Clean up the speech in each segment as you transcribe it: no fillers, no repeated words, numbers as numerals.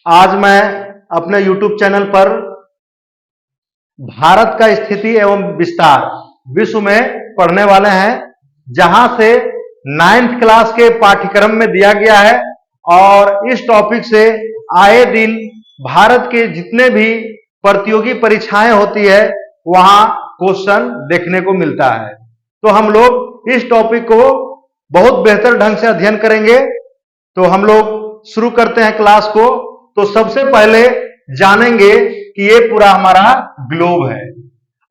आज मैं अपने YouTube चैनल पर भारत का स्थिति एवं विस्तार विश्व में पढ़ने वाले हैं, जहां से 9th क्लास के पाठ्यक्रम में दिया गया है। और इस टॉपिक से आए दिन भारत के जितने भी प्रतियोगी परीक्षाएं होती है वहां क्वेश्चन देखने को मिलता है। तो हम लोग इस टॉपिक को बहुत बेहतर ढंग से अध्ययन करेंगे। तो हम लोग शुरू करते हैं क्लास को। तो सबसे पहले जानेंगे कि ये पूरा हमारा ग्लोब है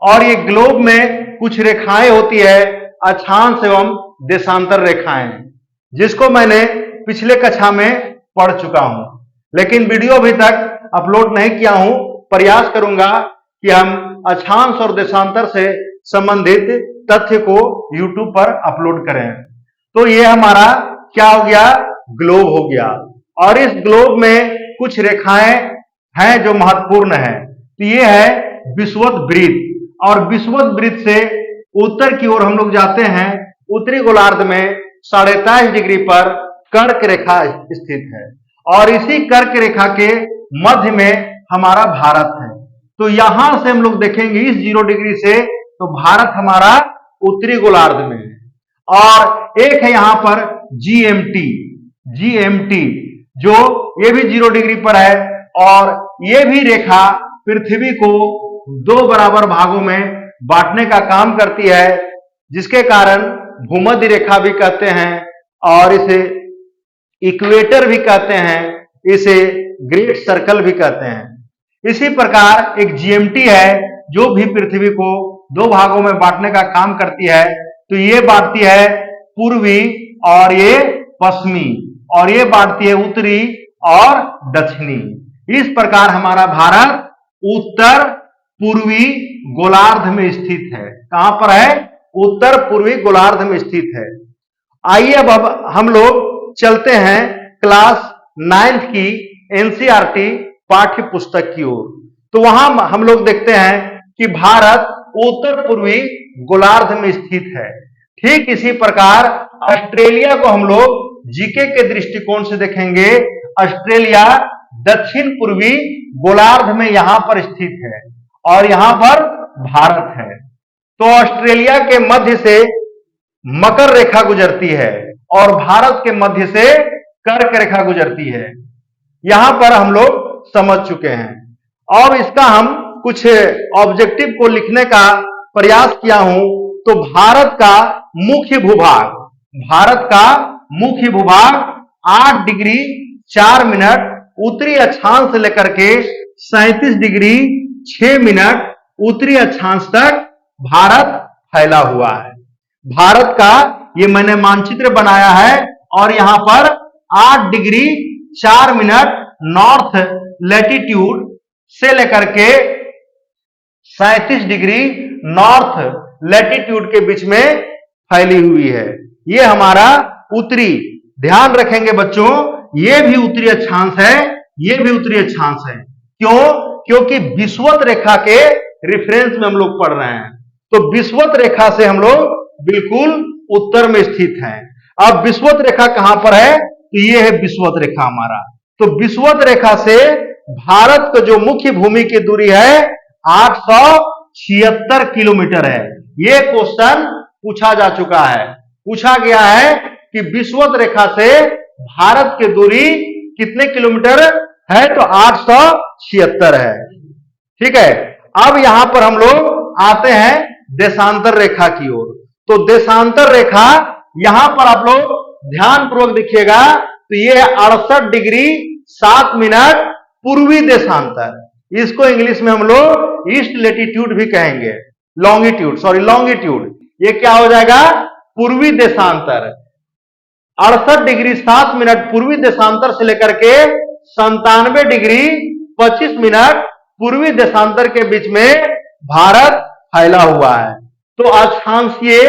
और ये ग्लोब में कुछ रेखाएं होती है, अक्षांश एवं देशांतर रेखाएं, जिसको मैंने पिछले कक्षा में पढ़ चुका हूं, लेकिन वीडियो अभी तक अपलोड नहीं किया हूं। प्रयास करूंगा कि हम अक्षांश और देशांतर से संबंधित तथ्य को YouTube पर अपलोड करें। तो ये हमारा क्या हो गया, ग्लोब हो गया। और इस ग्लोब में कुछ रेखाएं हैं जो महत्वपूर्ण है। तो ये है विषुवत वृत्त, और विषुवत वृत्त से उत्तर की ओर हम लोग जाते हैं। उत्तरी गोलार्ध में 23.5 डिग्री पर कर्क रेखा स्थित है और इसी कर्क रेखा के मध्य में हमारा भारत है। तो यहां से हम लोग देखेंगे इस 0 डिग्री से, तो भारत हमारा उत्तरी गोलार्ध में है। और एक है यहां पर जीएमटी जो ये भी 0 डिग्री पर है, और ये भी रेखा पृथ्वी को 2 बराबर भागों में बांटने का काम करती है, जिसके कारण भूमध्य रेखा भी कहते हैं और इसे इक्वेटर भी कहते हैं, इसे ग्रेट सर्कल भी कहते हैं। इसी प्रकार एक जीएमटी है जो भी पृथ्वी को 2 भागों में बांटने का काम करती है। तो ये बांटती है पूर्वी और ये पश्चिमी, और ये बांटती है उत्तरी और दक्षिणी। इस प्रकार हमारा भारत उत्तर पूर्वी गोलार्ध में स्थित है। कहां पर है? उत्तर पूर्वी गोलार्ध में स्थित है। आइए अब हम लोग चलते हैं क्लास 9th की एनसीईआरटी पाठ्य पुस्तक की ओर। तो वहां हम लोग देखते हैं कि भारत उत्तर पूर्वी गोलार्ध में स्थित है। ठीक इसी प्रकार ऑस्ट्रेलिया को हम लोग जीके के दृष्टिकोण से देखेंगे। ऑस्ट्रेलिया दक्षिण पूर्वी गोलार्ध में यहां पर स्थित है और यहां पर भारत है। तो ऑस्ट्रेलिया के मध्य से मकर रेखा गुजरती है और भारत के मध्य से कर्क रेखा गुजरती है। यहां पर हम लोग समझ चुके हैं। और इसका हम कुछ ऑब्जेक्टिव को लिखने का प्रयास किया हूं। तो भारत का मुख्य भूभाग 8 डिग्री 4 मिनट उत्तरी अक्षांश से लेकर के 37 डिग्री 6 मिनट उत्तरी अक्षांश तक भारत फैला हुआ है। भारत का ये मैंने मानचित्र बनाया है और यहां पर 8 डिग्री 4 मिनट नॉर्थ लैटिट्यूड से लेकर के 37 डिग्री नॉर्थ लैटिट्यूड के बीच में फैली हुई है। ये हमारा उत्तरी, ध्यान रखेंगे बच्चों, ये भी उत्तरी अक्षांश है, ये भी उत्तरी अक्षांश है। क्यों? क्योंकि विषुवत रेखा के रेफरेंस में हम लोग पढ़ रहे हैं। तो विषुवत रेखा से हम लोग बिल्कुल उत्तर में स्थित हैं। अब विषुवत रेखा कहां पर है? तो ये है विषुवत रेखा हमारा। तो विषुवत रेखा से भारत का जो मुख्य भूमि की दूरी है 876 किलोमीटर है। ये क्वेश्चन पूछा जा चुका है। पूछा गया है कि विषुवत रेखा से भारत की दूरी कितने किलोमीटर है? तो 876 है। ठीक है। अब यहां पर हम लोग आते हैं देशांतर रेखा की ओर। तो देशांतर रेखा यहां पर आप लोग ध्यान पूर्वक देखिएगा। तो ये 68 डिग्री 7 मिनट पूर्वी देशांतर, इसको इंग्लिश में हम लोग ईस्ट लैटिट्यूड भी कहेंगे, लॉन्गिट्यूड। ये क्या हो जाएगा? पूर्वी देशांतर। 68 डिग्री 7 मिनट पूर्वी देशांतर से लेकर के 97 डिग्री 25 मिनट पूर्वी देशांतर के बीच में भारत फैला हुआ है। तो अक्षांशीय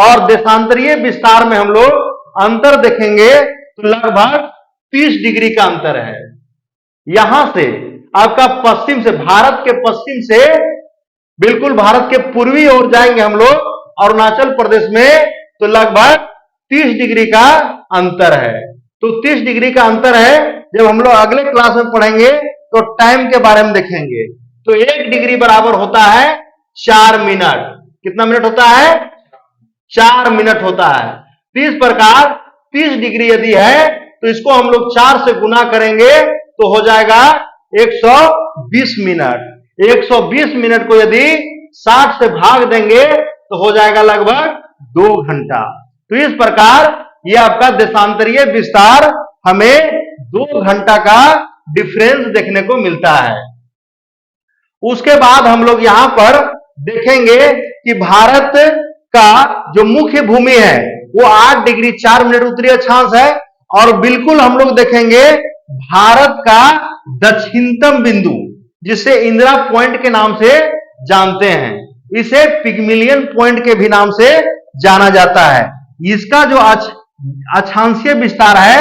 और देशांतरीय विस्तार में हम लोग अंतर देखेंगे तो लगभग 30 डिग्री का अंतर है। यहां से आपका पश्चिम से, भारत के पश्चिम से बिल्कुल भारत के पूर्वी ओर जाएंगे हम लोग अरुणाचल प्रदेश में, तो लगभग 30 डिग्री का अंतर है। तो 30 डिग्री का अंतर है। जब हम लोग अगले क्लास में पढ़ेंगे तो टाइम के बारे में देखेंगे। तो 1 डिग्री बराबर होता है 4 मिनट। कितना मिनट होता है? 4 मिनट होता है। तो इस प्रकार 30 डिग्री यदि है तो इसको हम लोग 4 से गुना करेंगे तो हो जाएगा 120 मिनट। 120 मिनट को यदि 60 से भाग देंगे तो हो जाएगा लगभग 2 घंटा। तो इस प्रकार यह आपका देशांतरीय विस्तार हमें 2 घंटा का डिफरेंस देखने को मिलता है। उसके बाद हम लोग यहां पर देखेंगे कि भारत का जो मुख्य भूमि है वो 8 डिग्री 4 मिनट उत्तरी अक्षांश है। और बिल्कुल हम लोग देखेंगे भारत का दक्षिणतम बिंदु, जिसे इंदिरा पॉइंट के नाम से जानते हैं, इसे पिग्मिलियन पॉइंट के भी नाम से जाना जाता है। इसका जो अक्षांशीय विस्तार है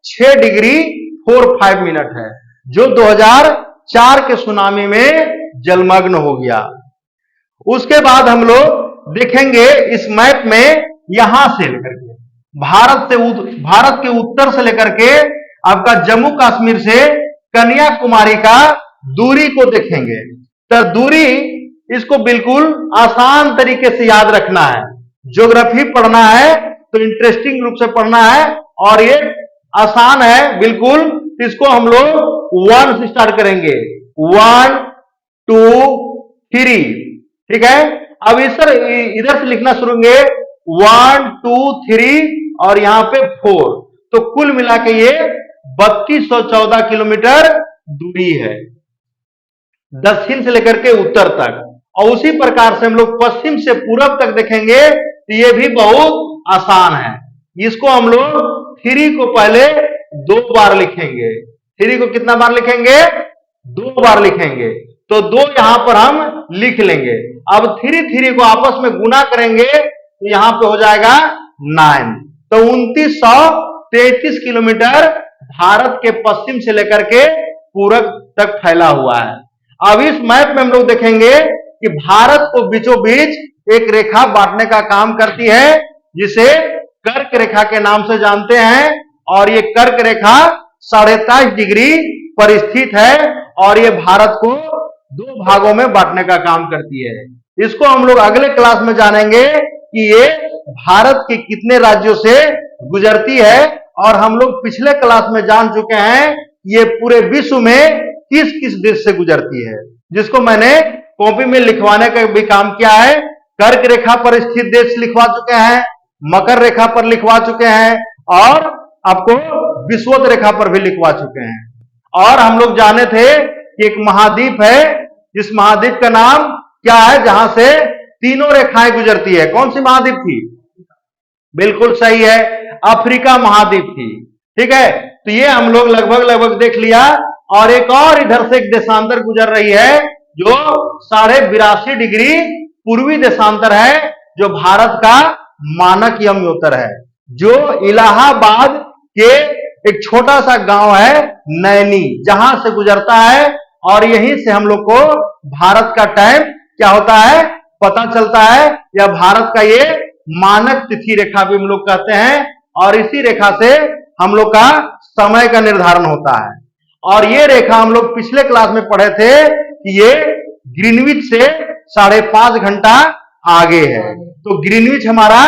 6 डिग्री 45 मिनट है, जो 2004 के सुनामी में जलमग्न हो गया। उसके बाद हम लोग देखेंगे इस मैप में यहां से लेकर के भारत के उत्तर से लेकर के आपका जम्मू कश्मीर से कन्याकुमारी का दूरी को देखेंगे। तो दूरी इसको बिल्कुल आसान तरीके से याद रखना है। ज्योग्राफी पढ़ना है तो इंटरेस्टिंग रूप से पढ़ना है और ये आसान है बिल्कुल। इसको हम लोग 1 से स्टार्ट करेंगे, 1 2 3, ठीक है। अब इधर से लिखना शुरू होंगे 1 2 3 और यहां पे 4, तो कुल मिला के ये 3214 किलोमीटर दूरी है दक्षिण से लेकर के उत्तर तक। और उसी प्रकार से हम लोग पश्चिम से पूरब तक देखेंगे तो ये भी बहुत आसान है। इसको हम लोग 3 को पहले 2 बार लिखेंगे। 3 को कितना बार लिखेंगे? 2 बार लिखेंगे। तो 2 यहां पर हम लिख लेंगे। अब 3 को आपस में गुना करेंगे तो यहां पे हो जाएगा 9। तो 2933 किलोमीटर भारत के पश्चिम से लेकर के पूरब तक फैला हुआ है। अब इस मैप में हम लोग देखेंगे कि भारत को बीचों बीच एक रेखा बांटने का काम करती है, जिसे कर्क रेखा के नाम से जानते हैं। और ये कर्क रेखा 23.5 डिग्री पर स्थित है और ये भारत को 2 भागों में बांटने का काम करती है। इसको हम लोग अगले क्लास में जानेंगे कि ये भारत के कितने राज्यों से गुजरती है। और हम लोग पिछले क्लास में जान चुके हैं ये पूरे विश्व में किस किस देश से गुजरती है, जिसको मैंने कॉपी में लिखवाने का भी काम किया है। कर्क रेखा पर स्थित देश लिखवा चुके हैं, मकर रेखा पर लिखवा चुके हैं और आपको विषुवत रेखा पर भी लिखवा चुके हैं। और हम लोग जाने थे कि एक महाद्वीप है, जिस महाद्वीप का नाम क्या है, जहां से 3 रेखाएं गुजरती है। कौन सी महाद्वीप थी? बिल्कुल सही है, अफ्रीका महाद्वीप थी, ठीक है। तो ये हम लोग लगभग देख लिया। और एक और इधर से एक देशांतर गुजर रही है जो 82.5 डिग्री पूर्वी देशांतर है, जो भारत का मानक यमयोत्तर है, जो इलाहाबाद के एक छोटा सा गांव है नैनी, जहां से गुजरता है। और यहीं से हम लोग को भारत का टाइम क्या होता है पता चलता है, या भारत का ये मानक तिथि रेखा भी हम लोग कहते हैं। और इसी रेखा से हम लोग का समय का निर्धारण होता है। और ये रेखा हम लोग पिछले क्लास में पढ़े थे कि ये ग्रीनविच से 5.5 घंटा आगे है। तो ग्रीनविच हमारा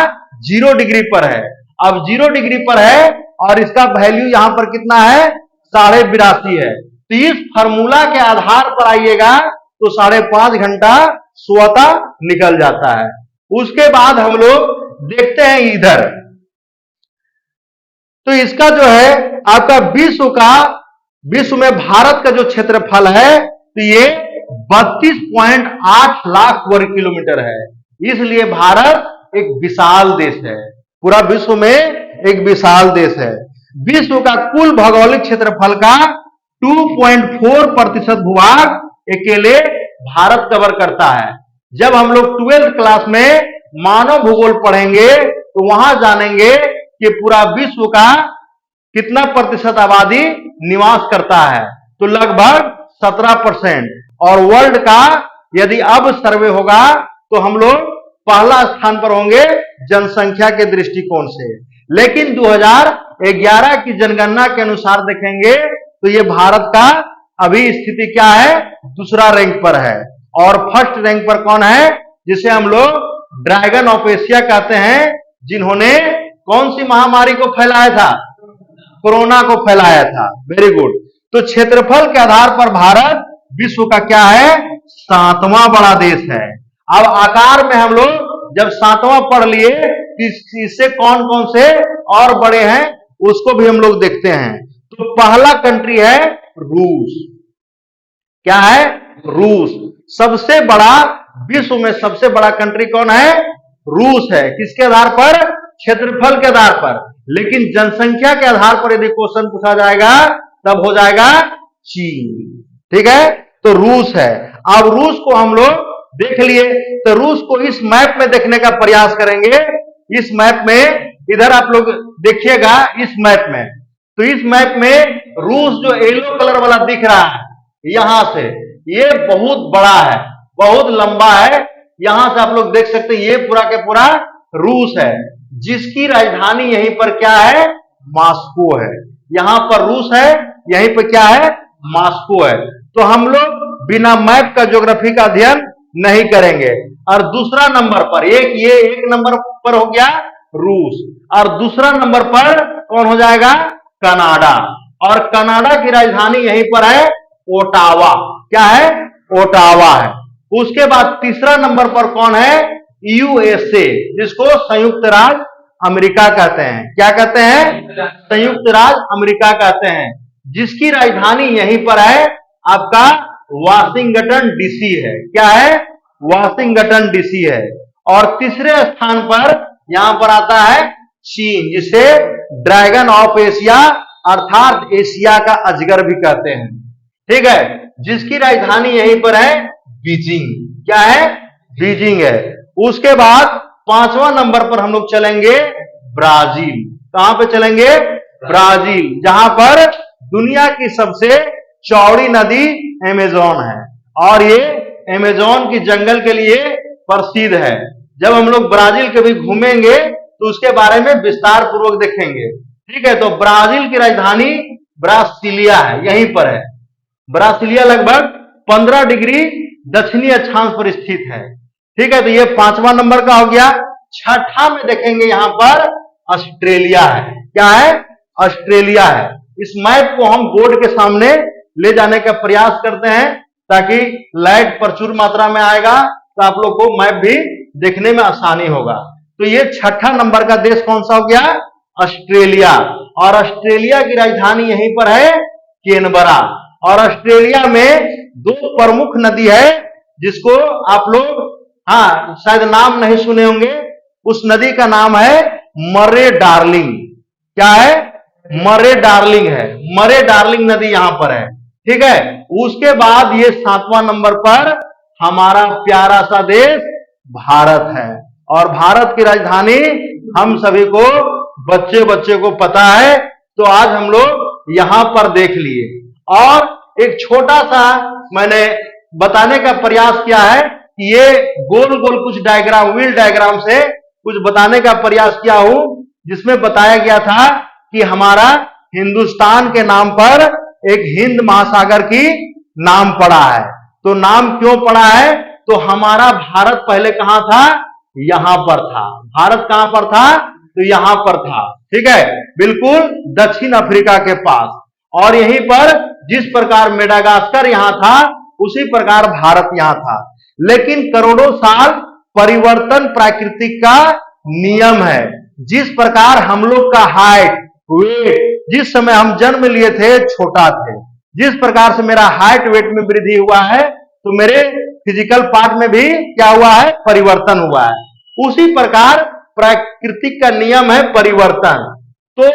0 डिग्री पर है। अब 0 डिग्री पर है और इसका वैल्यू यहां पर कितना है? 82.5 है। तो इस फॉर्मूला के आधार पर आइएगा तो 5.5 घंटा स्वतः निकल जाता है। उसके बाद हम लोग देखते हैं इधर, तो इसका जो है आपका विश्व में भारत का जो क्षेत्रफल है तो ये 32.8 लाख वर्ग किलोमीटर है। इसलिए भारत एक विशाल देश है, पूरा विश्व में एक विशाल देश है। विश्व का कुल भौगोलिक क्षेत्रफल का 2.4% भूभाग अकेले भारत कवर करता है। जब हम लोग 12th क्लास में मानव भूगोल पढ़ेंगे तो वहां जानेंगे कि पूरा विश्व का कितना प्रतिशत आबादी निवास करता है, तो लगभग 17%। और वर्ल्ड का यदि अब सर्वे होगा तो हम लोग पहला स्थान पर होंगे जनसंख्या के दृष्टिकोण से। लेकिन 2011 की जनगणना के अनुसार देखेंगे तो ये भारत का अभी स्थिति क्या है, दूसरा रैंक पर है। और फर्स्ट रैंक पर कौन है, जिसे हम लोग ड्रैगन ऑफ एशिया कहते हैं, जिन्होंने कौन सी महामारी को फैलाया था, कोरोना को फैलाया था। Very good. तो क्षेत्रफल के आधार पर भारत विश्व का क्या है, 7वां बड़ा देश है। अब आकार में हम लोग जब 7वां पढ़ लिए, इससे कौन कौन से और बड़े हैं उसको भी हम लोग देखते हैं। तो पहला कंट्री है रूस। क्या है, रूस। सबसे बड़ा, विश्व में सबसे बड़ा कंट्री कौन है, रूस है। किसके आधार पर, क्षेत्रफल के आधार पर। लेकिन जनसंख्या के आधार पर यदि क्वेश्चन पूछा जाएगा तब हो जाएगा चीन। ठीक है, तो रूस है। अब रूस को हम लोग देख लिए, तो रूस को इस मैप में देखने का प्रयास करेंगे। इस मैप में इधर आप लोग देखिएगा, इस मैप में, तो इस मैप में रूस जो येलो कलर वाला दिख रहा है यहां से, ये बहुत बड़ा है, बहुत लंबा है। यहां से आप लोग देख सकते हैं ये पूरा के पूरा रूस है, जिसकी राजधानी यहीं पर क्या है, मॉस्को है। यहां पर रूस है, यहीं पर क्या है, मॉस्को है। तो हम लोग बिना मैप का ज्योग्राफी का अध्ययन नहीं करेंगे। और दूसरा नंबर पर एक नंबर पर हो गया रूस, और दूसरा नंबर पर कौन हो जाएगा, कनाडा। और कनाडा की राजधानी यहीं पर है, ओटावा। क्या है, ओटावा है। उसके बाद तीसरा नंबर पर कौन है, यूएसए, जिसको संयुक्त राज्य अमेरिका कहते हैं। क्या कहते हैं, संयुक्त राज्य अमेरिका कहते हैं, जिसकी राजधानी यहीं पर है, आपका वाशिंगटन डीसी है। क्या है, वाशिंगटन डीसी है। और तीसरे स्थान पर यहां पर आता है चीन, जिसे ड्रैगन ऑफ एशिया अर्थात एशिया का अजगर भी कहते हैं। ठीक है, जिसकी राजधानी यहीं पर है, बीजिंग। क्या है, बीजिंग है। उसके बाद 5वां नंबर पर हम लोग चलेंगे ब्राजील। कहां पे चलेंगे, ब्राजील, जहां पर दुनिया की सबसे चौड़ी नदी अमेजोन है, और ये अमेजोन की जंगल के लिए प्रसिद्ध है। जब हम लोग ब्राजील कभी घूमेंगे तो उसके बारे में विस्तार पूर्वक देखेंगे। ठीक है, तो ब्राजील की राजधानी ब्रासिलिया है, यहीं पर है। ब्रासिलिया लगभग 15 डिग्री दक्षिणी अक्षांश पर स्थित है। ठीक है, तो ये 5वां नंबर का हो गया। छठा में देखेंगे यहां पर ऑस्ट्रेलिया है। क्या है, ऑस्ट्रेलिया है। इस मैप को हम बोर्ड के सामने ले जाने का प्रयास करते हैं, ताकि लाइट प्रचुर मात्रा में आएगा तो आप लोग को मैप भी देखने में आसानी होगा। तो ये छठा नंबर का देश कौन सा हो गया, ऑस्ट्रेलिया। और ऑस्ट्रेलिया की राजधानी यहीं पर है, कैनबरा। और ऑस्ट्रेलिया में 2 प्रमुख नदी है, जिसको आप लोग शायद नाम नहीं सुने होंगे। उस नदी का नाम है मरे डार्लिंग। क्या है, मरे डार्लिंग है। मरे डार्लिंग नदी यहां पर है। ठीक है, उसके बाद ये 7वां नंबर पर हमारा प्यारा सा देश भारत है। और भारत की राजधानी हम सभी को, बच्चे बच्चे को पता है, तो आज हम लोग यहां पर देख लिए। और एक छोटा सा मैंने बताने का प्रयास किया है कि ये गोल गोल कुछ डायग्राम, व्हील डायग्राम से कुछ बताने का प्रयास किया हूं, जिसमें बताया गया था कि हमारा हिंदुस्तान के नाम पर एक हिंद महासागर की नाम पड़ा है। तो नाम क्यों पड़ा है, तो हमारा भारत पहले कहां था, यहां पर था। भारत कहां पर था, तो यहां पर था। ठीक है, बिल्कुल दक्षिण अफ्रीका के पास। और यहीं पर जिस प्रकार मेडागास्कर यहां था, उसी प्रकार भारत यहां था। लेकिन करोड़ों साल परिवर्तन प्राकृतिक का नियम है। जिस प्रकार हम लोग का हाइट, वेट, जिस समय हम जन्म लिए थे छोटा थे, जिस प्रकार से मेरा हाइट वेट में वृद्धि हुआ है, तो मेरे फिजिकल पार्ट में भी क्या हुआ है, परिवर्तन हुआ है। उसी प्रकार प्राकृतिक का नियम है परिवर्तन। तो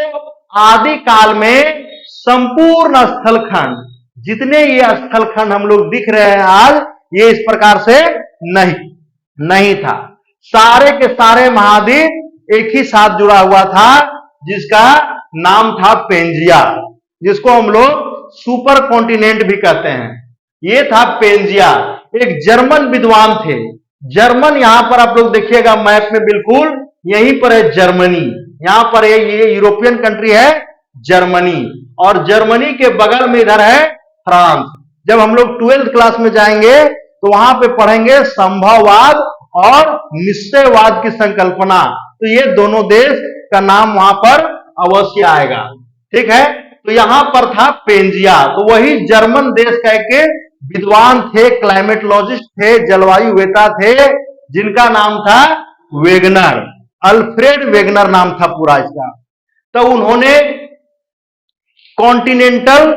आदि काल में संपूर्ण स्थलखंड, जितने ये स्थलखंड हम लोग दिख रहे हैं आज, ये इस प्रकार से नहीं था। सारे के सारे महाद्वीप एक ही साथ जुड़ा हुआ था, जिसका नाम था पेंजिया, जिसको हम लोग सुपर कॉन्टिनेंट भी कहते हैं। ये था पेंजिया। एक जर्मन विद्वान थे। जर्मन, यहां पर आप लोग देखिएगा मैप में, बिल्कुल यहीं पर है जर्मनी, यहां पर है ये यूरोपियन कंट्री है जर्मनी, और जर्मनी के बगल में इधर है फ्रांस। जब हम लोग 12th क्लास में जाएंगे तो वहां पे पढ़ेंगे संभववाद और निश्चयवाद की संकल्पना, तो ये दोनों देश का नाम वहां पर अवश्य आएगा। ठीक है, तो यहां पर था पेंजिया, तो वही जर्मन देश का एक विद्वान थे, क्लाइमेटोलॉजिस्ट थे, जलवायुवेता थे, जिनका नाम था वेगनर, अल्फ्रेड वेगनर नाम था पूरा इसका। तो उन्होंने कॉन्टिनेंटल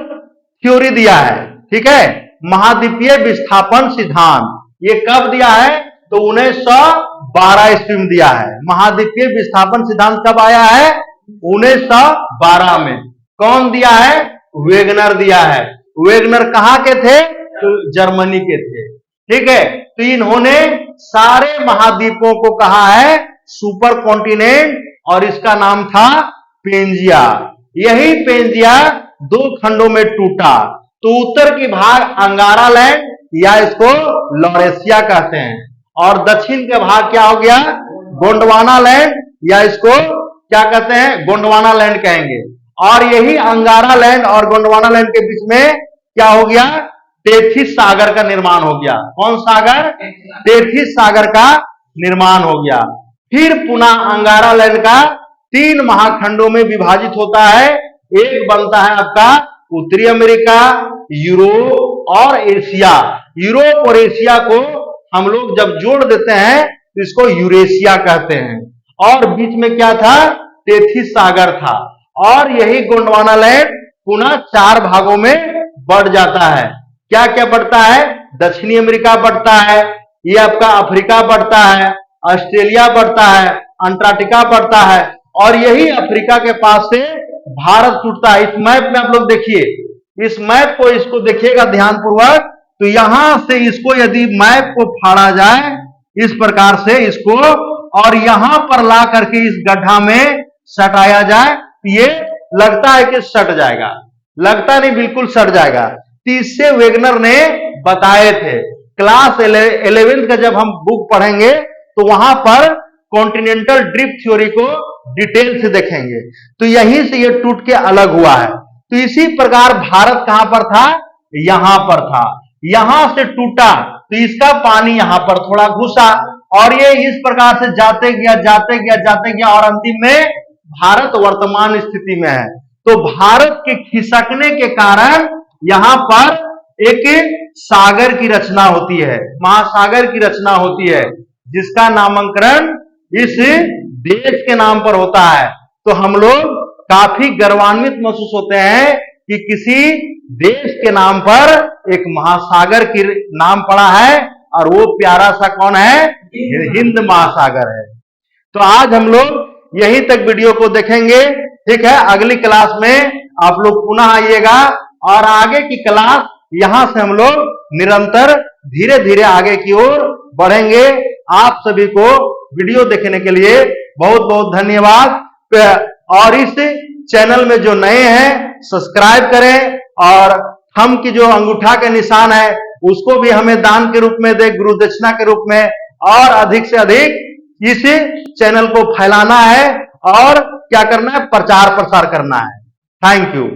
थ्योरी दिया है, ठीक है, महाद्वीपीय विस्थापन सिद्धांत। ये कब दिया है? तो 1912 ईस्वी में दिया है। महाद्वीपीय विस्थापन सिद्धांत कब आया है? 1912 में। कौन दिया है? वेगनर दिया है। वेगनर कहां के थे? तो जर्मनी के थे। ठीक है, तो इन्होंने सारे महाद्वीपों को कहा है सुपर कॉन्टिनेंट, और इसका नाम था पेंजिया। यही पेंजिया दो खंडों में टूटा, तो उत्तर की भाग अंगारा लैंड या इसको लॉरेशिया कहते हैं, और दक्षिण के भाग क्या हो गया? गोंडवाना लैंड, या इसको क्या कहते हैं? गोंडवाना लैंड कहेंगे। और यही अंगारा लैंड और गोंडवाना लैंड के बीच में क्या हो गया? टेथिस सागर का निर्माण हो गया। कौन सागर? टेथिस सागर का निर्माण हो गया। फिर पुनः अंगारा लैंड का 3 महाखंडों में विभाजित होता है। एक बनता है आपका उत्तरी अमेरिका, यूरोप और एशिया। यूरोप और एशिया को हम लोग जब जोड़ देते हैं तो इसको यूरेशिया कहते हैं। और बीच में क्या था? टेथिस सागर था। और यही गोंडवाना लैंड पुनः 4 भागों में बढ़ जाता है। क्या क्या बढ़ता है? दक्षिणी अमेरिका बढ़ता है, ये आपका अफ्रीका बढ़ता है, ऑस्ट्रेलिया बढ़ता है, अंटार्कटिका बढ़ता है, और यही अफ्रीका के पास से भारत टूटता है। इस मैप में आप लोग देखिए, इस मैप को, इसको देखिएगा ध्यानपूर्वक, तो यहां से इसको यदि मैप को फाड़ा जाए इस प्रकार से इसको, और यहां पर ला करके इस गड्ढा में सटाया जाए, ये लगता है कि सट जाएगा, लगता नहीं, बिल्कुल सट जाएगा। तो इससे वेगनर ने बताए थे। क्लास 11th का जब हम बुक पढ़ेंगे तो वहां पर कॉन्टिनेंटल ड्रिफ्ट थ्योरी को डिटेल से देखेंगे। तो यहीं से ये टूट के अलग हुआ है। तो इसी प्रकार भारत कहां पर था? यहां पर था। यहां से टूटा तो इसका पानी यहां पर थोड़ा घुसा, और ये इस प्रकार से जाते गया जाते गया जाते गया, और अंतिम में भारत वर्तमान स्थिति में है। तो भारत के खिसकने के कारण यहां पर एक सागर की रचना होती है, महासागर की रचना होती है, जिसका नामकरण इस देश के नाम पर होता है। तो हम लोग काफी गर्वान्वित महसूस होते हैं कि किसी देश के नाम पर एक महासागर की नाम पड़ा है, और वो प्यारा सा कौन है? हिंद महासागर है। तो आज हम लोग यहीं तक वीडियो को देखेंगे। ठीक है, अगली क्लास में आप लोग पुनः आइएगा, और आगे की क्लास यहां से हम लोग निरंतर धीरे धीरे आगे की ओर बढ़ेंगे। आप सभी को वीडियो देखने के लिए बहुत बहुत धन्यवाद। और इस चैनल में जो नए हैं सब्सक्राइब करें, और थंब की जो अंगूठा के निशान है उसको भी हमें दान के रूप में दे, गुरु दक्षिणा के रूप में, और अधिक से अधिक इस चैनल को फैलाना है, और क्या करना है? प्रचार प्रसार करना है। Thank you.